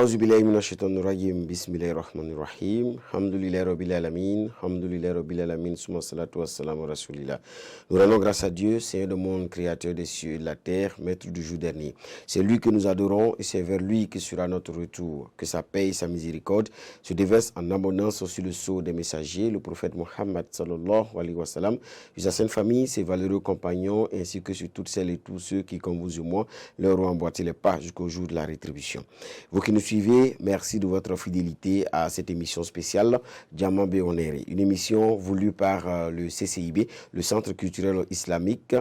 أعوذ بالله من الشيطان الرجيم بسم الله الرحمن الرحيم الحمد لله رب العالمين الحمد لله رب العالمين ثم الصلاة والسلام على رسول الله. Nous rendons grâce à Dieu, Seigneur du monde, créateur des cieux et de la terre, maître du jour dernier. C'est lui que nous adorons et c'est vers lui que sera notre retour. Que sa paix et sa miséricorde se déversent en abondance sur le sceau des messagers, le prophète Mohammed sallallahu alayhi wa sallam, sur sa sainte famille, ses valeureux compagnons, ainsi que sur toutes celles et tous ceux qui, comme vous et moi, leur ont emboîté les pas jusqu'au jour de la rétribution. Vous qui nous suivez, merci de votre fidélité à cette émission spéciale Diamant Béonéré, une émission voulue par le CCIB, le Centre culturel islamique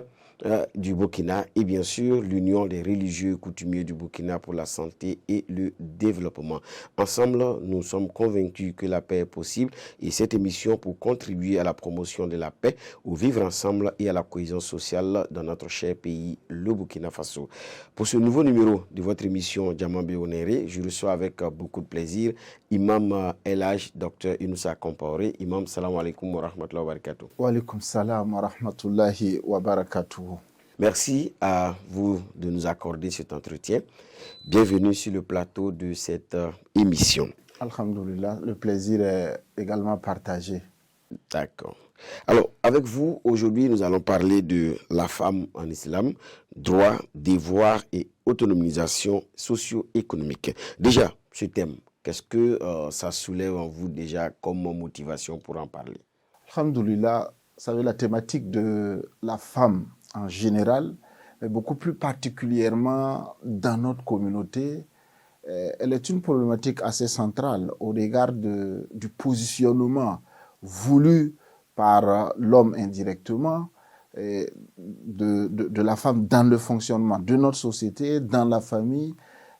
du Burkina et bien sûr l'Union des religieux coutumiers du Burkina pour la santé et le développement. Ensemble, nous sommes convaincus que la paix est possible et cette émission pour contribuer à la promotion de la paix, au vivre ensemble et à la cohésion sociale dans notre cher pays, le Burkina Faso. Pour ce nouveau numéro de votre émission Diamant Béonéré, je reçois avec beaucoup de plaisir Imam El Hadj Dr Inoussa Compaoré. Imam, salam alaikum wa rahmatullahi wa barakatuh. Wa alaikum salam wa rahmatullahi wa barakatuh. Merci à vous de nous accorder cet entretien. Bienvenue sur le plateau de cette émission. Alhamdulillah, le plaisir est également partagé. D'accord. Alors, avec vous, aujourd'hui, nous allons parler de la femme en islam, droits, devoirs et autonomisation socio-économique. Déjà, ce thème, qu'est-ce que ça soulève en vous déjà comme motivation pour en parler? Alhamdulillah, vous savez, la thématique de la femme en général, mais beaucoup plus particulièrement dans notre communauté, elle est une problématique assez centrale au regard du positionnement voulu par l'homme indirectement de la femme dans le fonctionnement de notre société, dans la famille,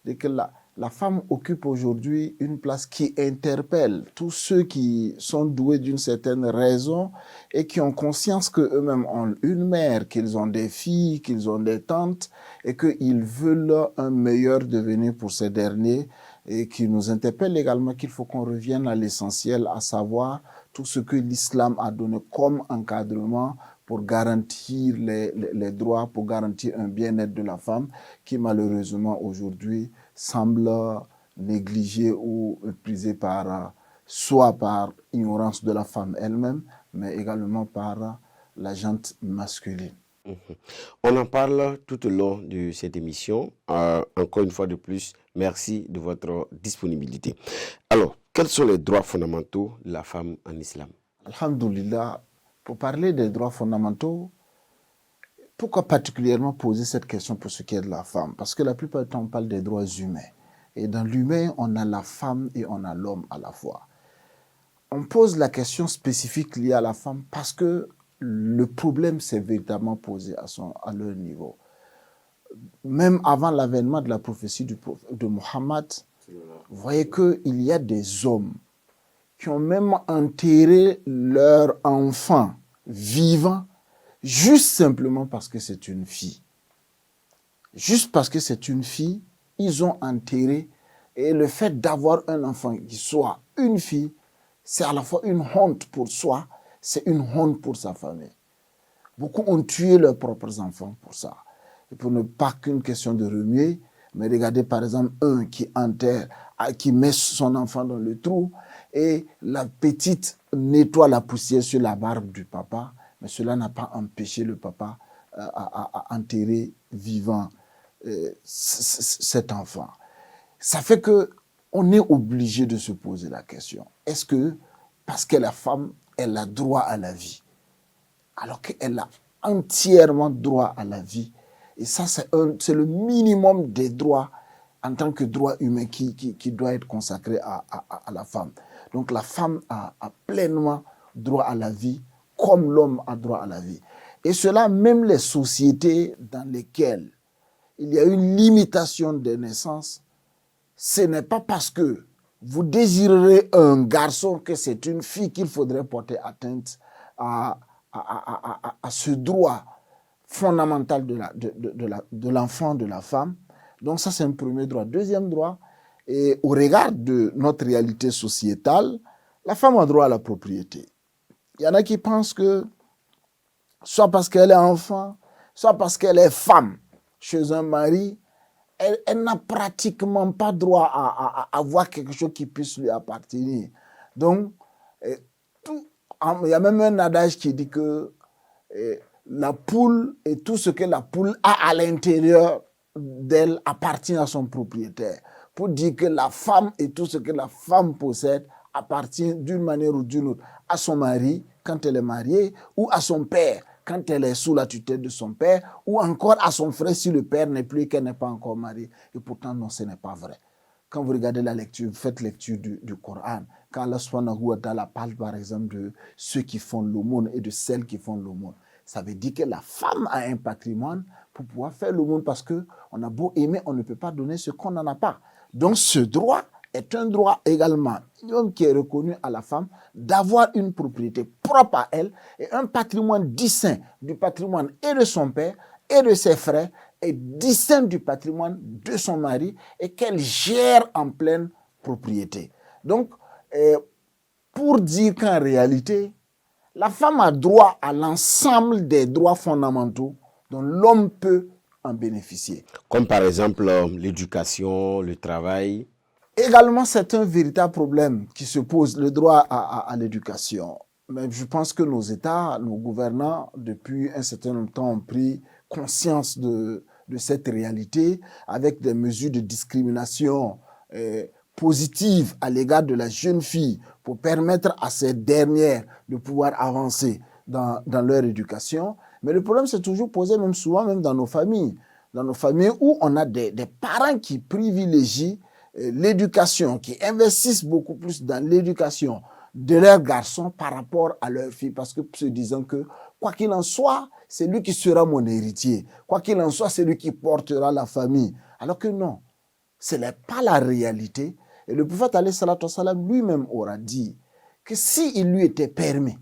et que la femme occupe aujourd'hui une place qui interpelle tous ceux qui sont doués d'une certaine raison et qui ont conscience qu'eux-mêmes ont une mère, qu'ils ont des filles, qu'ils ont des tantes et qu'ils veulent un meilleur devenir pour ces derniers et qui nous interpelle également qu'il faut qu'on revienne à l'essentiel, à savoir tout ce que l'islam a donné comme encadrement pour garantir les droits, pour garantir un bien-être de la femme qui malheureusement aujourd'hui semble négligé ou méprisé soit par ignorance de la femme elle-même, mais également par la gente masculine. On en parle tout au long de cette émission. Encore une fois de plus, merci de votre disponibilité. Alors, quels sont les droits fondamentaux de la femme en islam? Alhamdulillah, pour parler des droits fondamentaux, pourquoi particulièrement poser cette question pour ce qui est de la femme? Parce que la plupart du temps, on parle des droits humains. Et dans l'humain, on a la femme et on a l'homme à la fois. On pose la question spécifique liée à la femme parce que le problème s'est véritablement posé à leur niveau. Même avant l'avènement de la prophétie de Mohammed, vous voyez qu'il y a des hommes qui ont même enterré leur enfant vivant juste simplement parce que c'est une fille. Juste parce que c'est une fille, ils ont enterré. Et le fait d'avoir un enfant qui soit une fille, c'est à la fois une honte pour soi, c'est une honte pour sa famille. Beaucoup ont tué leurs propres enfants pour ça. Et pour ne pas qu'une question de remuer, mais regardez par exemple un qui enterre, qui met son enfant dans le trou et la petite nettoie la poussière sur la barbe du papa, mais cela n'a pas empêché le papa à enterrer vivant cet enfant. Ça fait qu'on est obligé de se poser la question. Est-ce que, parce que la femme, elle a droit à la vie, alors qu'elle a entièrement droit à la vie, et ça c'est le minimum des droits en tant que droit humain qui doit être consacré à la femme. Donc la femme a pleinement droit à la vie, comme l'homme a droit à la vie. Et cela, même les sociétés dans lesquelles il y a une limitation des naissances, ce n'est pas parce que vous désirerez un garçon que c'est une fille qu'il faudrait porter atteinte à ce droit fondamental de l'enfant, de la femme. Donc ça, c'est un premier droit. Deuxième droit, et au regard de notre réalité sociétale, la femme a droit à la propriété. Il y en a qui pensent que, soit parce qu'elle est enfant, soit parce qu'elle est femme chez un mari, elle n'a pratiquement pas droit à avoir quelque chose qui puisse lui appartenir. Donc, il y a même un adage qui dit que la poule et tout ce que la poule a à l'intérieur d'elle appartient à son propriétaire. Pour dire que la femme et tout ce que la femme possède appartient d'une manière ou d'une autre à son mari quand elle est mariée, ou à son père quand elle est sous la tutelle de son père, ou encore à son frère si le père n'est plus et qu'elle n'est pas encore mariée. Et pourtant, non, ce n'est pas vrai. Quand vous regardez la lecture, vous faites lecture du Coran, quand Allah subhanahu wa ta'ala parle par exemple de ceux qui font l'aumône et de celles qui font l'aumône, ça veut dire que la femme a un patrimoine pour pouvoir faire l'aumône, parce qu'on a beau aimer, on ne peut pas donner ce qu'on n'en a pas. Donc ce droit est un droit également qui est reconnu à la femme d'avoir une propriété propre à elle et un patrimoine distinct du patrimoine et de son père et de ses frères, et distinct du patrimoine de son mari, et qu'elle gère en pleine propriété. Donc, pour dire qu'en réalité, la femme a droit à l'ensemble des droits fondamentaux dont l'homme peut en bénéficier. Comme par exemple l'éducation, le travail. Également, c'est un véritable problème qui se pose, le droit à l'éducation. Mais je pense que nos États, nos gouvernants, depuis un certain nombre de temps, ont pris conscience de cette réalité avec des mesures de discrimination positives à l'égard de la jeune fille pour permettre à ces dernières de pouvoir avancer dans leur éducation. Mais le problème s'est toujours posé, même souvent, même dans nos familles où on a des parents qui privilégient l'éducation, qui investissent beaucoup plus dans l'éducation de leurs garçons par rapport à leurs filles, parce que se disant que quoi qu'il en soit, c'est lui qui sera mon héritier. Quoi qu'il en soit, c'est lui qui portera la famille. Alors que non, ce n'est pas la réalité. Et le prophète alayhi salatu wassalam lui-même aura dit que s'il lui était permis,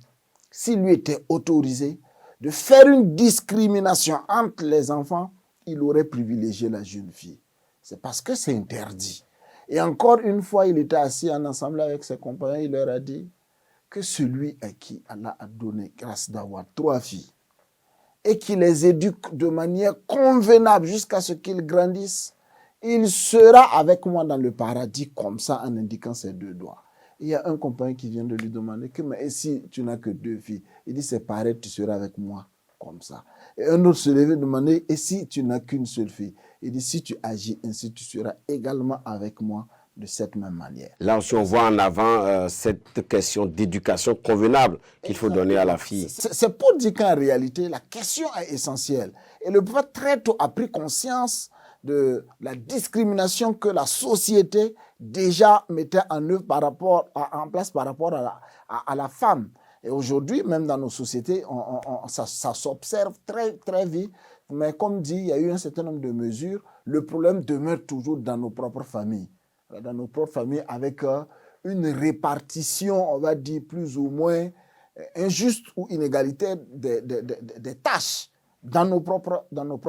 s'il lui était autorisé de faire une discrimination entre les enfants, il aurait privilégié la jeune fille. C'est parce que c'est interdit. Et encore une fois, il était assis en assemblée avec ses compagnons, il leur a dit que celui à qui Allah a donné grâce d'avoir 3 filles et qui les éduque de manière convenable jusqu'à ce qu'ils grandissent, il sera avec moi dans le paradis, comme ça, en indiquant ses 2 doigts. Il y a un compagnon qui vient de lui demander que, mais si tu n'as que 2 filles, il dit c'est pareil, tu seras avec moi comme ça. Et un autre se levait et demandait, et si tu n'as qu'une seule fille? Il dit, si tu agis ainsi, tu seras également avec moi de cette même manière. Là aussi, on voit en avant cette question d'éducation convenable qu'il faut donner à la fille. C'est pour dire qu'en réalité, la question est essentielle. Et le prophète très tôt a pris conscience de la discrimination que la société déjà mettait en œuvre en place par rapport à la femme. Et aujourd'hui, même dans nos sociétés, ça s'observe très, très vite. Mais comme dit, il y a eu un certain nombre de mesures. Le problème demeure toujours dans nos propres familles. Dans nos propres familles, avec une répartition, on va dire, plus ou moins injuste ou inégalitaire des tâches dans nos propres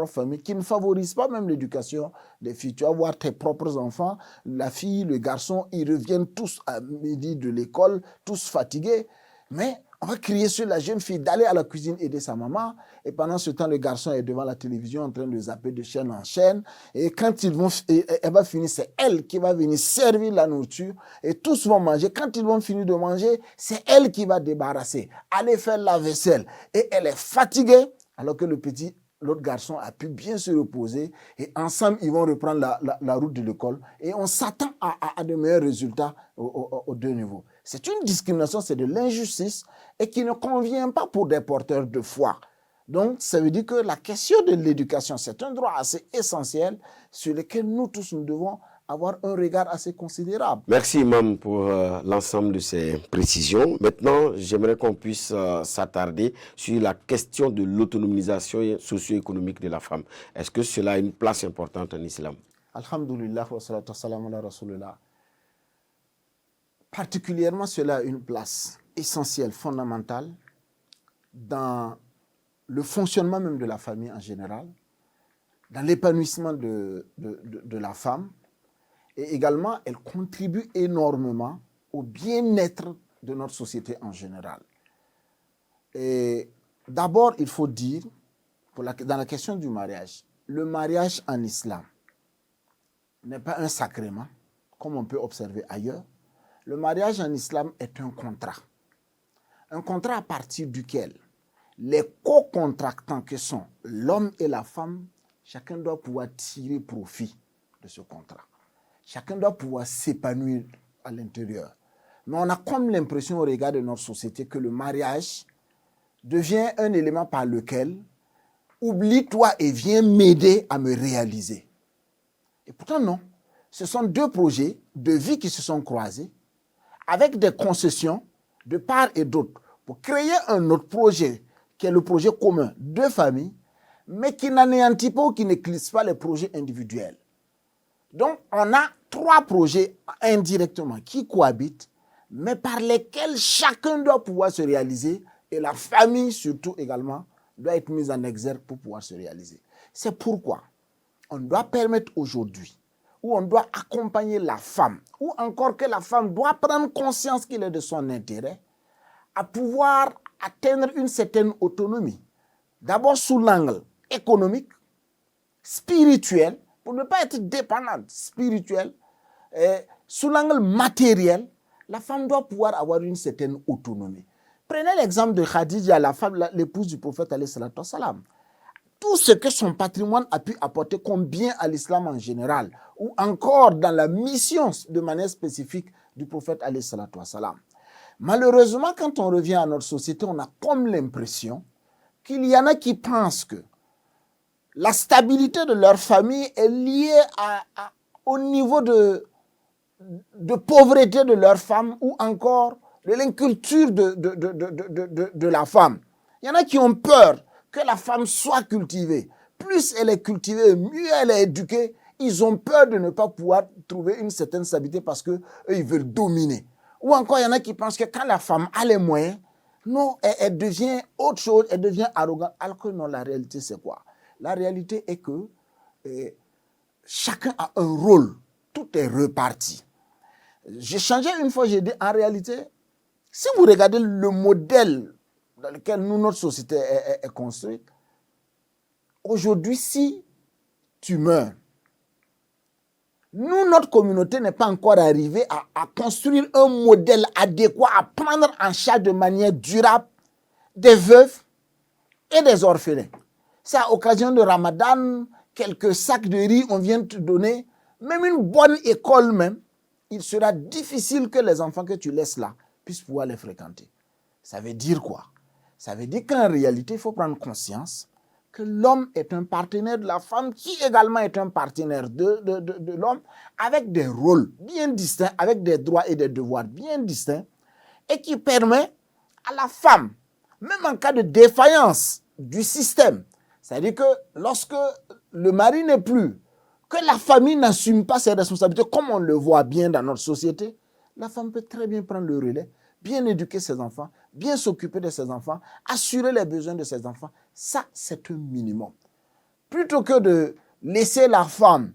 familles, qui ne favorisent pas même l'éducation des filles. Tu vas voir tes propres enfants, la fille, le garçon, ils reviennent tous à midi de l'école, tous fatigués. Mais on va crier sur la jeune fille d'aller à la cuisine aider sa maman. Et pendant ce temps, le garçon est devant la télévision en train de zapper de chaîne en chaîne. Et quand elle va finir, c'est elle qui va venir servir la nourriture. Et tous vont manger. Quand ils vont finir de manger, c'est elle qui va débarrasser, aller faire la vaisselle. Et elle est fatiguée, alors que l'autre garçon a pu bien se reposer. Et ensemble, ils vont reprendre la route de l'école. Et on s'attend à de meilleurs résultats aux 2 niveaux. C'est une discrimination, c'est de l'injustice et qui ne convient pas pour des porteurs de foi. Donc, ça veut dire que la question de l'éducation, c'est un droit assez essentiel sur lequel nous tous, nous devons avoir un regard assez considérable. Merci, Imam, pour l'ensemble de ces précisions. Maintenant, j'aimerais qu'on puisse s'attarder sur la question de l'autonomisation socio-économique de la femme. Est-ce que cela a une place importante en islam? Alhamdulillah, wa salatu wa salam ala rasulullah. Particulièrement, cela a une place essentielle, fondamentale, dans le fonctionnement même de la famille en général, dans l'épanouissement de la femme, et également, elle contribue énormément au bien-être de notre société en général. Et d'abord, il faut dire, dans la question du mariage, le mariage en islam n'est pas un sacrement, comme on peut observer ailleurs. Le mariage en islam est un contrat. Un contrat à partir duquel les co-contractants que sont l'homme et la femme, chacun doit pouvoir tirer profit de ce contrat. Chacun doit pouvoir s'épanouir à l'intérieur. Mais on a comme l'impression au regard de notre société que le mariage devient un élément par lequel oublie-toi et viens m'aider à me réaliser. Et pourtant non, ce sont deux projets de vie qui se sont croisés avec des concessions de part et d'autre pour créer un autre projet qui est le projet commun de famille, mais qui n'anéantit pas ou qui n'éclipse pas les projets individuels. Donc, on a trois projets indirectement qui cohabitent, mais par lesquels chacun doit pouvoir se réaliser et la famille surtout également doit être mise en exergue pour pouvoir se réaliser. C'est pourquoi on doit permettre aujourd'hui, ou on doit accompagner la femme, ou encore que la femme doit prendre conscience qu'il est de son intérêt, à pouvoir atteindre une certaine autonomie. D'abord sous l'angle économique, spirituel, pour ne pas être dépendante, spirituelle, sous l'angle matériel, la femme doit pouvoir avoir une certaine autonomie. Prenez l'exemple de Khadija, la femme, l'épouse du prophète alayhi salatu wassalam. Tout ce que son patrimoine a pu apporter comme bien à l'islam en général, ou encore dans la mission de manière spécifique du prophète alayhi salatu wassalam. Malheureusement, quand on revient à notre société, on a comme l'impression qu'il y en a qui pensent que la stabilité de leur famille est liée au niveau de pauvreté de leur femme ou encore de l'inculture de la femme. Il y en a qui ont peur que la femme soit cultivée. Plus elle est cultivée, mieux elle est éduquée. Ils ont peur de ne pas pouvoir trouver une certaine stabilité parce qu'eux, ils veulent dominer. Ou encore, il y en a qui pensent que quand la femme a les moyens, non, elle devient autre chose, elle devient arrogante. Alors que non, la réalité, c'est quoi? La réalité est que chacun a un rôle. Tout est reparti. J'ai changé une fois, j'ai dit, en réalité, si vous regardez le modèle dans lequel notre société est construite, aujourd'hui, si tu meurs, nous, notre communauté n'est pas encore arrivée à construire un modèle adéquat, à prendre en charge de manière durable des veuves et des orphelins. C'est à l'occasion de Ramadan, quelques sacs de riz, on vient te donner, même une bonne école même, il sera difficile que les enfants que tu laisses là puissent pouvoir les fréquenter. Ça veut dire quoi? Ça veut dire qu'en réalité, il faut prendre conscience que l'homme est un partenaire de la femme qui également est un partenaire de l'homme avec des rôles bien distincts, avec des droits et des devoirs bien distincts et qui permet à la femme, même en cas de défaillance du système, c'est-à-dire que lorsque le mari n'est plus, que la famille n'assume pas ses responsabilités comme on le voit bien dans notre société, la femme peut très bien prendre le relais, bien éduquer ses enfants, bien s'occuper de ses enfants, assurer les besoins de ses enfants. Ça, c'est un minimum. Plutôt que de laisser la femme,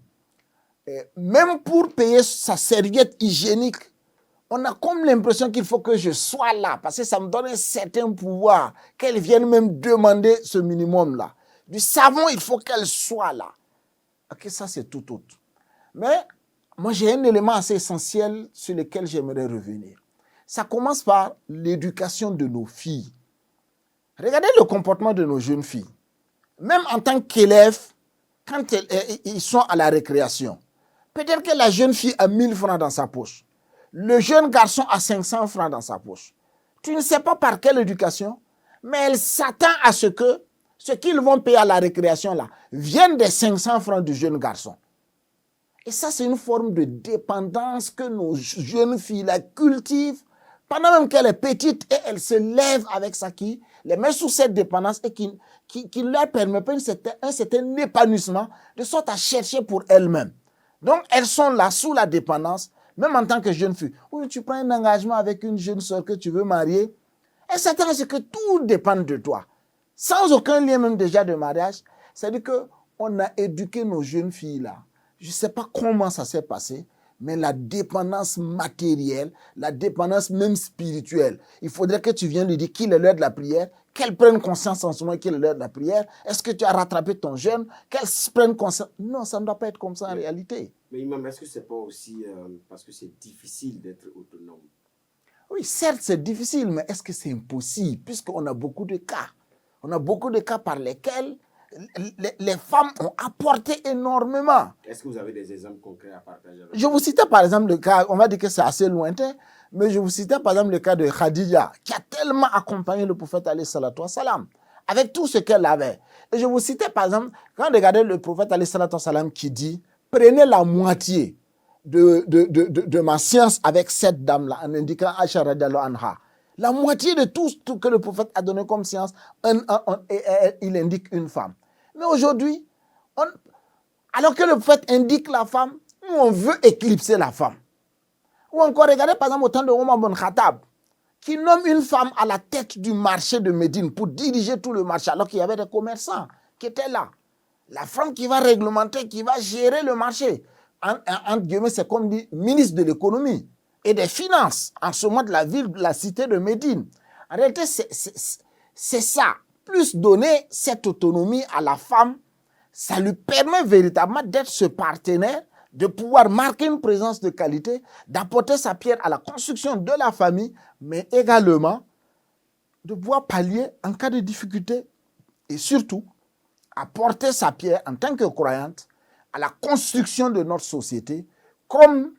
même pour payer sa serviette hygiénique, on a comme l'impression qu'il faut que je sois là, parce que ça me donne un certain pouvoir, qu'elle vienne même demander ce minimum-là. Du savon, il faut qu'elle soit là. Ok, ça c'est tout autre. Mais moi j'ai un élément assez essentiel sur lequel j'aimerais revenir. Ça commence par l'éducation de nos filles. Regardez le comportement de nos jeunes filles. Même en tant qu'élèves, quand ils sont à la récréation, peut-être que la jeune fille a 1000 francs dans sa poche. Le jeune garçon a 500 francs dans sa poche. Tu ne sais pas par quelle éducation, mais elle s'attend à ce que ce qu'ils vont payer à la récréation là vienne des 500 francs du jeune garçon. Et ça, c'est une forme de dépendance que nos jeunes filles la cultivent pendant même qu'elle est petite et elle se lève avec ça qui les met sous cette dépendance et qui ne leur permet pas un certain épanouissement de sorte à chercher pour elles-mêmes. Donc, elles sont là sous la dépendance, même en tant que jeune fille. Oui, tu prends un engagement avec une jeune soeur que tu veux marier, et s'attend à ce que tout dépende de toi. Sans aucun lien même déjà de mariage, c'est-à-dire qu'on a éduqué nos jeunes filles là. Je ne sais pas comment ça s'est passé, mais la dépendance matérielle, la dépendance même spirituelle. Il faudrait que tu viennes lui dire qu'il est l'heure de la prière, qu'elle prenne conscience en ce moment qu'il est l'heure de la prière. Est-ce que tu as rattrapé ton jeûne? Qu'elle prenne conscience. Non, ça ne doit pas être comme ça en réalité. Mais Imam, est-ce que ce n'est pas aussi parce que c'est difficile d'être autonome? Oui, certes, c'est difficile, mais est-ce que c'est impossible? Puisqu'on a beaucoup de cas. On a beaucoup de cas par lesquels les femmes ont apporté énormément. Est-ce que vous avez des exemples concrets à partager avec Je vous citais par exemple le cas, on va dire que c'est assez lointain, mais je vous citais par exemple le cas de Khadija, qui a tellement accompagné le prophète alayhi salatu wa salam, avec tout ce qu'elle avait. Et je vous citais par exemple, quand vous regardez le prophète alayhi salatu wa salam qui dit, prenez la moitié de ma science avec cette dame-là, en indiquant Aisha radiallahu anha. La moitié de tout ce que le prophète a donné comme science, il indique une femme. Mais aujourd'hui, alors que le prophète indique la femme, nous on veut éclipser la femme. Ou encore, regardez par exemple au temps de Omar ibn Khattab, qui nomme une femme à la tête du marché de Médine pour diriger tout le marché, alors qu'il y avait des commerçants qui étaient là. La femme qui va réglementer, qui va gérer le marché. Entre guillemets, c'est comme dit ministre de l'économie et des finances en ce moment de la ville, de la cité de Médine. En réalité, c'est ça. Plus donner cette autonomie à la femme, ça lui permet véritablement d'être ce partenaire, de pouvoir marquer une présence de qualité, d'apporter sa pierre à la construction de la famille, mais également de pouvoir pallier en cas de difficulté et surtout apporter sa pierre en tant que croyante à la construction de notre société, comme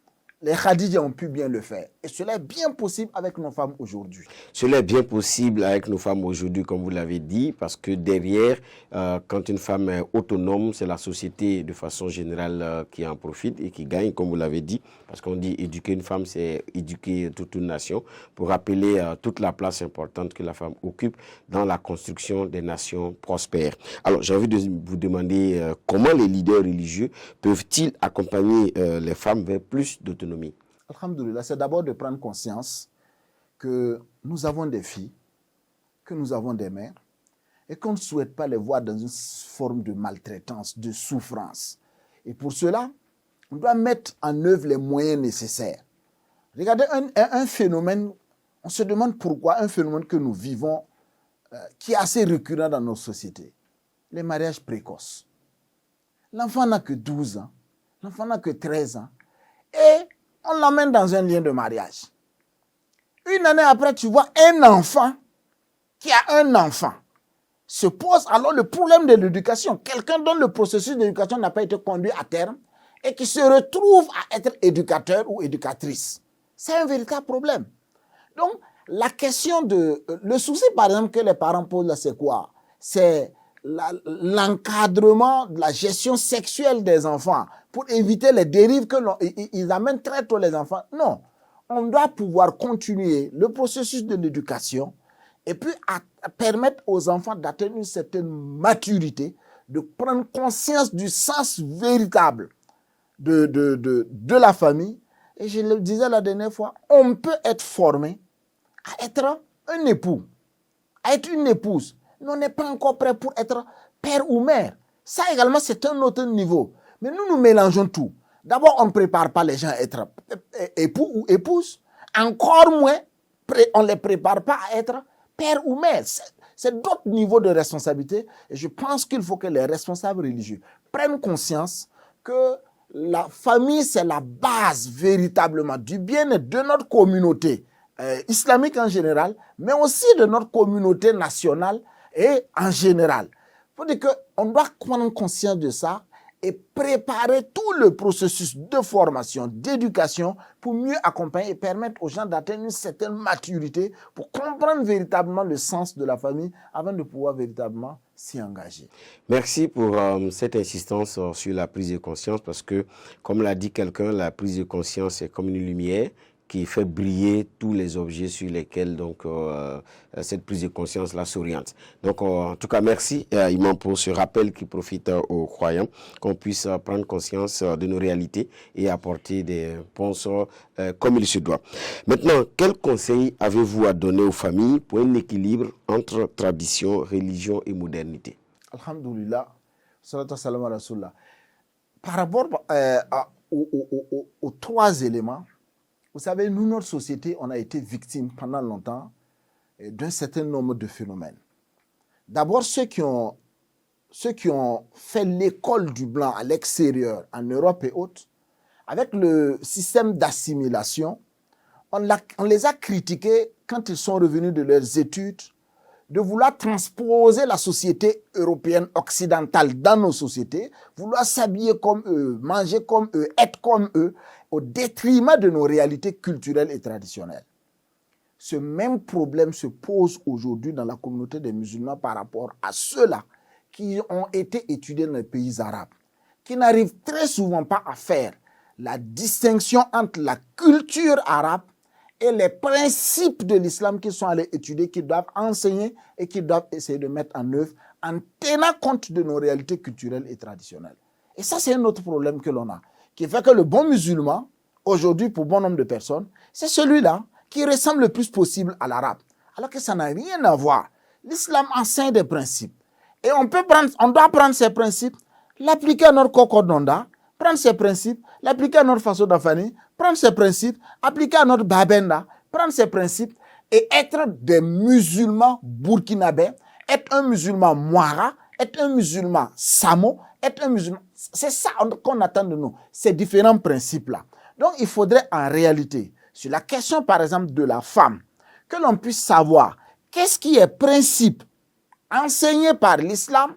les Khadija ont pu bien le faire. Et cela est bien possible avec nos femmes aujourd'hui. Cela est bien possible avec nos femmes aujourd'hui, comme vous l'avez dit, parce que derrière, quand une femme est autonome, c'est la société de façon générale qui en profite et qui gagne, comme vous l'avez dit, parce qu'on dit éduquer une femme, c'est éduquer toute une nation, pour rappeler toute la place importante que la femme occupe dans la construction des nations prospères. Alors, j'ai envie de vous demander comment les leaders religieux peuvent-ils accompagner les femmes vers plus d'autonomie? Alhamdoulilah, c'est d'abord de prendre conscience que nous avons des filles, que nous avons des mères, et qu'on ne souhaite pas les voir dans une forme de maltraitance, de souffrance. Et pour cela, on doit mettre en œuvre les moyens nécessaires. Regardez un phénomène, on se demande pourquoi un phénomène que nous vivons, qui est assez récurrent dans nos sociétés, les mariages précoces. L'enfant n'a que 12 ans, l'enfant n'a que 13 ans, et on l'emmène dans un lien de mariage. Une année après, tu vois un enfant qui a un enfant. Se pose alors le problème de l'éducation. Quelqu'un dont le processus d'éducation n'a pas été conduit à terme et qui se retrouve à être éducateur ou éducatrice. C'est un véritable problème. Donc, la question le souci, par exemple, que les parents posent là, c'est quoi? C'est l'encadrement de la gestion sexuelle des enfants pour éviter les dérives qu'ils amènent très tôt les enfants. Non, on doit pouvoir continuer le processus de l'éducation et puis permettre aux enfants d'atteindre une certaine maturité, de prendre conscience du sens véritable de la famille. Et je le disais la dernière fois, on peut être formé à être un époux, à être une épouse, mais on n'est pas encore prêt pour être père ou mère. Ça également, c'est un autre niveau. Mais nous mélangeons tout. D'abord, on ne prépare pas les gens à être époux ou épouse. Encore moins, on ne les prépare pas à être père ou mère. C'est d'autres niveaux de responsabilité. Et je pense qu'il faut que les responsables religieux prennent conscience que la famille, c'est la base véritablement du bien-être de notre communauté islamique en général, mais aussi de notre communauté nationale et en général. Il faut dire qu'on doit prendre conscience de ça et préparer tout le processus de formation, d'éducation pour mieux accompagner et permettre aux gens d'atteindre une certaine maturité pour comprendre véritablement le sens de la famille avant de pouvoir véritablement s'y engager. Merci pour cette insistance sur la prise de conscience parce que, comme l'a dit quelqu'un, la prise de conscience est comme une lumière qui fait briller tous les objets sur lesquels donc cette prise de conscience-là s'oriente. Donc, en tout cas, merci, Imam, pour ce rappel qui profite aux croyants, qu'on puisse prendre conscience de nos réalités et apporter des réponses comme il se doit. Maintenant, quel conseil avez-vous à donner aux familles pour un équilibre entre tradition, religion et modernité? Alhamdulillah, salatu salam à Rasulullah. Par rapport aux trois éléments. Vous savez, nous, notre société, on a été victime pendant longtemps d'un certain nombre de phénomènes. D'abord, ceux qui ont fait l'école du blanc à l'extérieur, en Europe et autres, avec le système d'assimilation, on les a critiqués quand ils sont revenus de leurs études, de vouloir transposer la société européenne occidentale dans nos sociétés, vouloir s'habiller comme eux, manger comme eux, être comme eux, au détriment de nos réalités culturelles et traditionnelles. Ce même problème se pose aujourd'hui dans la communauté des musulmans par rapport à ceux-là qui ont été étudiés dans les pays arabes, qui n'arrivent très souvent pas à faire la distinction entre la culture arabe et les principes de l'islam qu'ils sont allés étudier, qu'ils doivent enseigner et qu'ils doivent essayer de mettre en œuvre en tenant compte de nos réalités culturelles et traditionnelles. Et ça, c'est un autre problème que l'on a, qui fait que le bon musulman, aujourd'hui, pour bon nombre de personnes, c'est celui-là qui ressemble le plus possible à l'arabe, alors que ça n'a rien à voir. L'islam enseigne des principes. Et on doit prendre ces principes, l'appliquer à notre Kokodonda, prendre ces principes, l'appliquer à notre façon d'affaire, prendre ces principes, appliquer à notre Babenda, prendre ces principes et être des musulmans burkinabés, être un musulman Mouara, être un musulman Samo, être un musulman... C'est ça qu'on attend de nous, ces différents principes-là. Donc, il faudrait en réalité, sur la question par exemple de la femme, que l'on puisse savoir qu'est-ce qui est principe enseigné par l'islam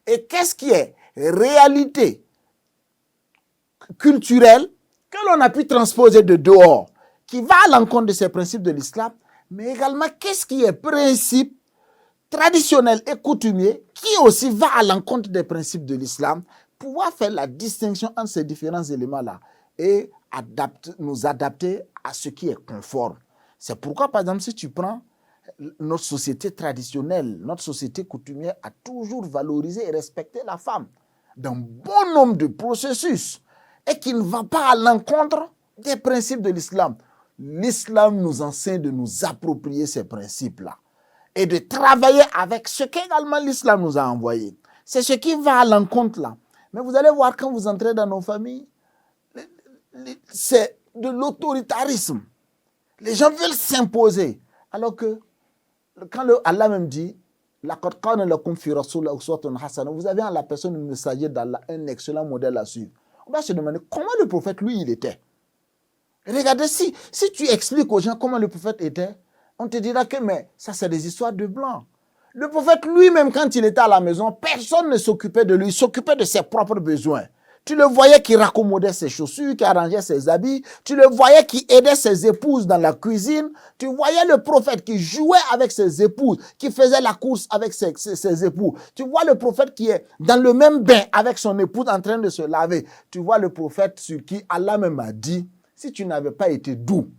et qu'est-ce qui est réalité culturelle que l'on a pu transposer de dehors, qui va à l'encontre de ces principes de l'islam, mais également qu'est-ce qui est principe traditionnel et coutumier qui aussi va à l'encontre des principes de l'islam, pouvoir faire la distinction entre ces différents éléments-là et nous adapter à ce qui est conforme. C'est pourquoi, par exemple, si tu prends notre société traditionnelle, notre société coutumière a toujours valorisé et respecté la femme dans bon nombre de processus et qui ne va pas à l'encontre des principes de l'islam. L'islam nous enseigne de nous approprier ces principes-là et de travailler avec ce qu'également l'islam nous a envoyé. C'est ce qui va à l'encontre là. Mais vous allez voir quand vous entrez dans nos familles, c'est de l'autoritarisme. Les gens veulent s'imposer. Alors que quand Allah même dit, vous avez en la personne du messager d'Allah un excellent modèle à suivre. On va se demander comment le prophète, lui, il était. Regardez, si tu expliques aux gens comment le prophète était, on te dira que mais ça, c'est des histoires de blancs. Le prophète lui-même, quand il était à la maison, personne ne s'occupait de lui, il s'occupait de ses propres besoins. Tu le voyais qui raccommodait ses chaussures, qui arrangeait ses habits. Tu le voyais qui aidait ses épouses dans la cuisine. Tu voyais le prophète qui jouait avec ses épouses, qui faisait la course avec ses époux. Tu vois le prophète qui est dans le même bain avec son épouse en train de se laver. Tu vois le prophète sur qui Allah même a dit, si tu n'avais pas été doux,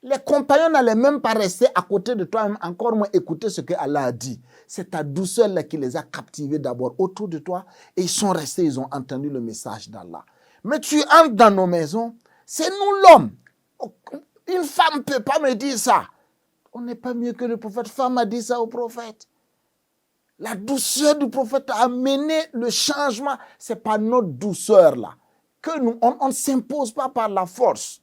les compagnons n'allaient même pas rester à côté de toi, encore moins écouter ce que Allah a dit. C'est ta douceur là qui les a captivés d'abord autour de toi et ils sont restés, ils ont entendu le message d'Allah. Mais tu entres dans nos maisons, c'est nous l'homme. Une femme ne peut pas me dire ça. On n'est pas mieux que le prophète. Femme a dit ça au prophète. La douceur du prophète a amené le changement. Ce n'est pas notre douceur là. Que nous, on ne s'impose pas par la force.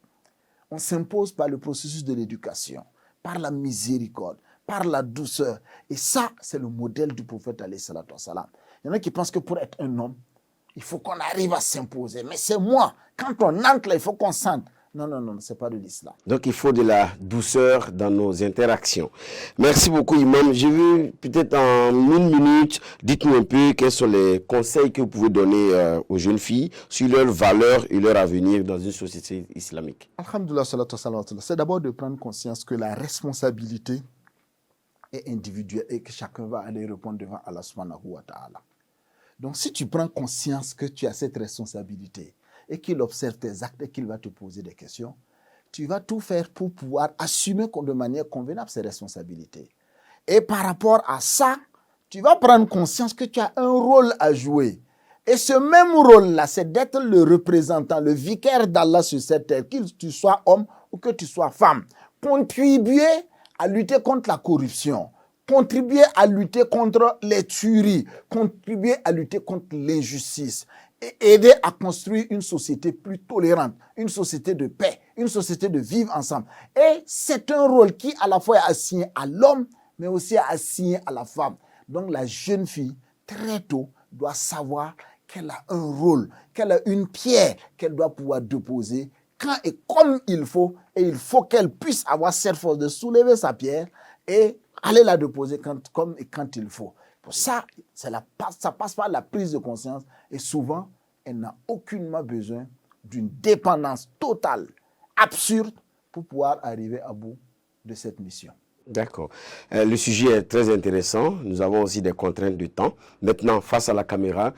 On s'impose par le processus de l'éducation, par la miséricorde, par la douceur. Et ça, c'est le modèle du prophète alayhi salatu wassalam. Il y en a qui pensent que pour être un homme, il faut qu'on arrive à s'imposer. Mais c'est moi. Quand on entre là, il faut qu'on sente. Non, ce n'est pas de l'islam. Donc, il faut de la douceur dans nos interactions. Merci beaucoup, Imam. Je veux peut-être en une minute, dites-nous un peu quels sont les conseils que vous pouvez donner aux jeunes filles sur leurs valeurs et leur avenir dans une société islamique. Alhamdulillah, c'est d'abord de prendre conscience que la responsabilité est individuelle et que chacun va aller répondre devant Allah subhanahu wa ta'ala. Donc, si tu prends conscience que tu as cette responsabilité, et qu'il observe tes actes et qu'il va te poser des questions, tu vas tout faire pour pouvoir assumer de manière convenable ces responsabilités. Et par rapport à ça, tu vas prendre conscience que tu as un rôle à jouer. Et ce même rôle-là, c'est d'être le représentant, le vicaire d'Allah sur cette terre, que tu sois homme ou que tu sois femme. Contribuer à lutter contre la corruption, contribuer à lutter contre les tueries, contribuer à lutter contre l'injustice. et aider à construire une société plus tolérante, une société de paix, une société de vivre ensemble. Et c'est un rôle qui à la fois est assigné à l'homme, mais aussi assigné à la femme. Donc la jeune fille, très tôt, doit savoir qu'elle a un rôle, qu'elle a une pierre qu'elle doit pouvoir déposer quand et comme il faut. Et il faut qu'elle puisse avoir cette force de soulever sa pierre et aller la déposer comme et quand il faut. Pour ça, ça passe par la prise de conscience et souvent, elle n'a aucunement besoin d'une dépendance totale, absurde, pour pouvoir arriver à bout de cette mission. D'accord. Le sujet est très intéressant. Nous avons aussi des contraintes de temps. Maintenant, face à la caméra,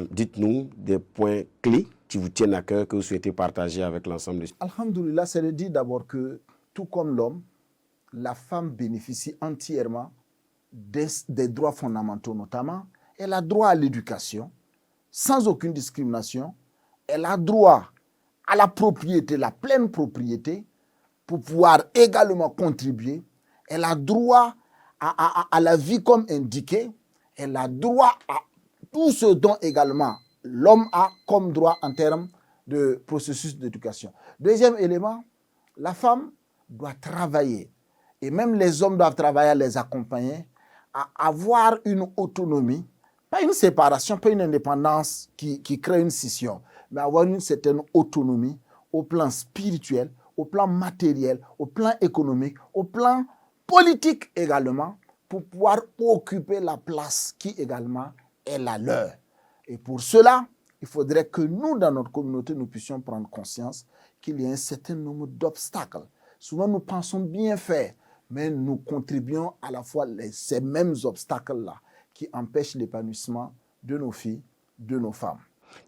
dites-nous des points clés qui vous tiennent à cœur, que vous souhaitez partager avec l'ensemble des... Alhamdoulilah, c'est de dire d'abord que, tout comme l'homme, la femme bénéficie entièrement des droits fondamentaux, notamment. Elle a droit à l'éducation, sans aucune discrimination. Elle a droit à la propriété, la pleine propriété, pour pouvoir également contribuer. Elle a droit à la vie comme indiqué. Elle a droit à tout ce dont également l'homme a comme droit en termes de processus d'éducation. Deuxième élément, la femme doit travailler. Et même les hommes doivent travailler à les accompagner, à avoir une autonomie, pas une séparation, pas une indépendance qui crée une scission, mais avoir une certaine autonomie au plan spirituel, au plan matériel, au plan économique, au plan politique également, pour pouvoir occuper la place qui également est la leur. Et pour cela, il faudrait que nous, dans notre communauté, nous puissions prendre conscience qu'il y a un certain nombre d'obstacles. Souvent, nous pensons bien faire, mais nous contribuons à la fois ces mêmes obstacles-là qui empêchent l'épanouissement de nos filles, de nos femmes.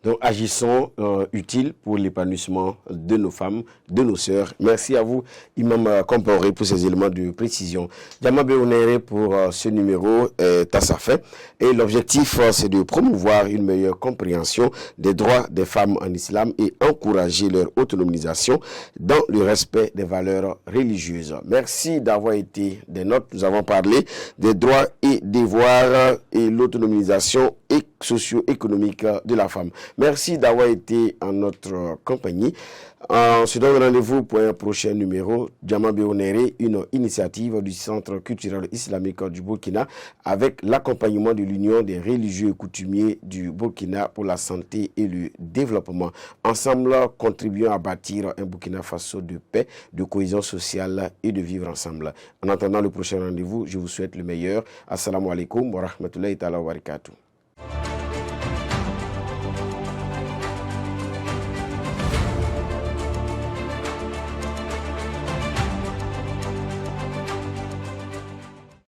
Donc, agissons utiles pour l'épanouissement de nos femmes, de nos sœurs. Merci à vous, Imam Komporé, pour ces éléments de précision. Jama Béonéré pour ce numéro est à sa fin. Et l'objectif, c'est de promouvoir une meilleure compréhension des droits des femmes en islam et encourager leur autonomisation dans le respect des valeurs religieuses. Merci d'avoir été des nôtres. Nous avons parlé des droits et devoirs et l'autonomisation socio-économique de la femme. Merci d'avoir été en notre compagnie. On se donne rendez-vous pour un prochain numéro. Jama Béonéré, une initiative du Centre culturel islamique du Burkina avec l'accompagnement de l'Union des religieux et coutumiers du Burkina pour la santé et le développement. Ensemble, contribuons à bâtir un Burkina Faso de paix, de cohésion sociale et de vivre ensemble. En attendant le prochain rendez-vous, je vous souhaite le meilleur. Assalamu alaikum wa rahmatullahi ta'ala wa barakatuh.